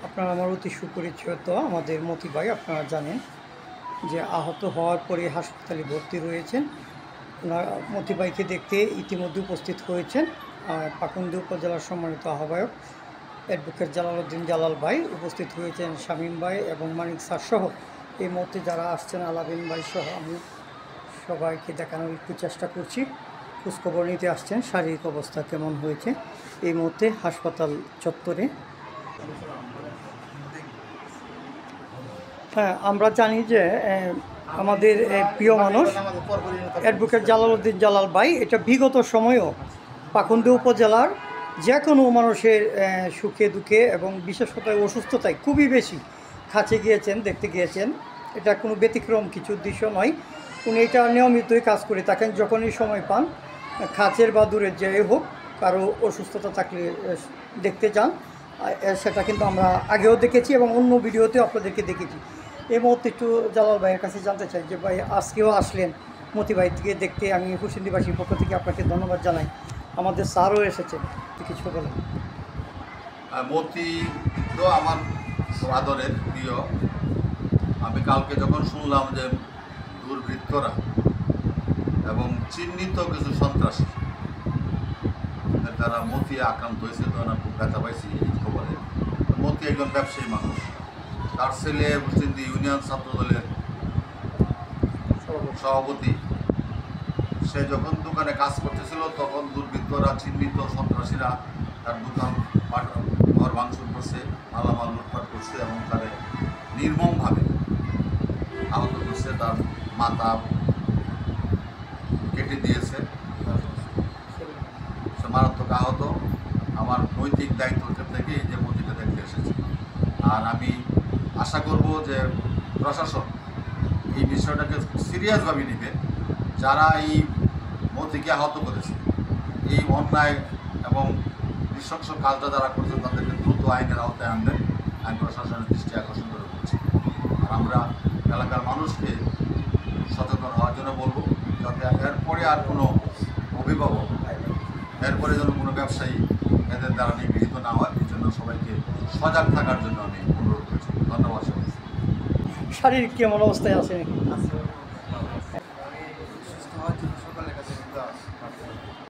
আপনারা আমার অতি সুপরিচিত আমাদের মতি ভাই, আপনারা জানেন যে আহত হওয়ার পরে হাসপাতালে ভর্তি রয়েছেন। ওনার মতি ভাইকে দেখতে ইতিমধ্যে উপস্থিত হয়েছেন পাকুন্দি উপজেলার সম্মানিত আহ্বায়ক অ্যাডভোকেট জালালউদ্দিন জালাল ভাই, উপস্থিত হয়েছেন শামীম ভাই এবং মানিক স্যার সহ এই মুহূর্তে যারা আসছেন আলাবিন ভাই সহ আমি সবাইকে দেখানোর একটু চেষ্টা করছি। খোঁজখবর নিতে আসছেন শারীরিক অবস্থা কেমন হয়েছে এই মুহূর্তে হাসপাতাল চত্বরে। হ্যাঁ, আমরা জানি যে আমাদের প্রিয় মানুষ অ্যাডভোকেট জালালউদ্দিন জালাল ভাই এটা বিগত সময়েও পাকুন্দি উপজেলার যে কোনো মানুষের সুখে দুঃখে এবং বিশেষত অসুস্থতায় খুবই বেশি কাছে গিয়েছেন, দেখতে গিয়েছেন। এটা কোনো ব্যতিক্রম কিছু দৃশ্য নয়। উনি এটা নিয়মিতই কাজ করে থাকেন, যখনই সময় পান কাছের বা দূরের যে হোক কারো অসুস্থতা থাকলে দেখতে যান। সেটা কিন্তু আমরা আগেও দেখেছি এবং অন্য ভিডিওতেও আপনাদেরকে দেখেছি। এই মুহূর্তে একটু জালাল ভাইয়ের কাছে জানতে চাই যে ভাই আজকেও আসলেন মতি ভাই থেকে দেখতে। আমি হুসেন্দিবাসীর পক্ষ থেকে আপনাকে ধন্যবাদ জানাই। আমাদের স্যারও এসেছেন, কিছু বলেন। মতি তো আমার আদরের প্রিয়। আমি কালকে যখন শুনলাম যে দুর্বৃত্তরা এবং চিহ্নিত কিছু সন্ত্রাসী তারা মতি আক্রান্ত হয়েছে, তখন আমি খুব ব্যথা পাইছি এই খবরে। মতি একজন ব্যবসায়ী মানুষ, তার ছেলে হুসেন্দি ইউনিয়ন ছাত্র দলের সভাপতি। সে যখন দোকানে কাজ করতেছিল তখন দুর্বৃত্তরা চিহ্নিত সন্ত্রাসীরা তার দোকান ঘর ভাঙচুর করছে, মালামাল লুটপাট করছে এবং তারে নির্মমভাবে আহত করছে। তার মাথা কেটে দিয়েছে, সে মারাত্মক আহত। আমার নৈতিক দায়িত্ব থেকে এই যে মতিকে দেখতে এসেছে। আর আমি আশা করব যে প্রশাসন এই বিষয়টাকে সিরিয়াসভাবে নেবে। যারা এই মতিকে আহত করেছে, এই অন্যায় এবং নৃশংস কাজটা যারা করেছে তাদেরকে দ্রুত আইনের আওতায় আনবেন, আইন প্রশাসনের দৃষ্টি আকর্ষণ করে বলছি। আর আমরা এলাকার মানুষকে সচেতন হওয়ার জন্য বলবো, যাতে এরপরে আর কোনো অভিভাবক, এরপরে যেন কোনো ব্যবসায়ী এদের দ্বারা নিগৃহীত না হয়, এই জন্য সবাইকে সজাগ থাকার জন্য আমি অনুরোধ করছি। ধন্যবাদ সবাই। শারীরিক কেমন অবস্থায় আছে?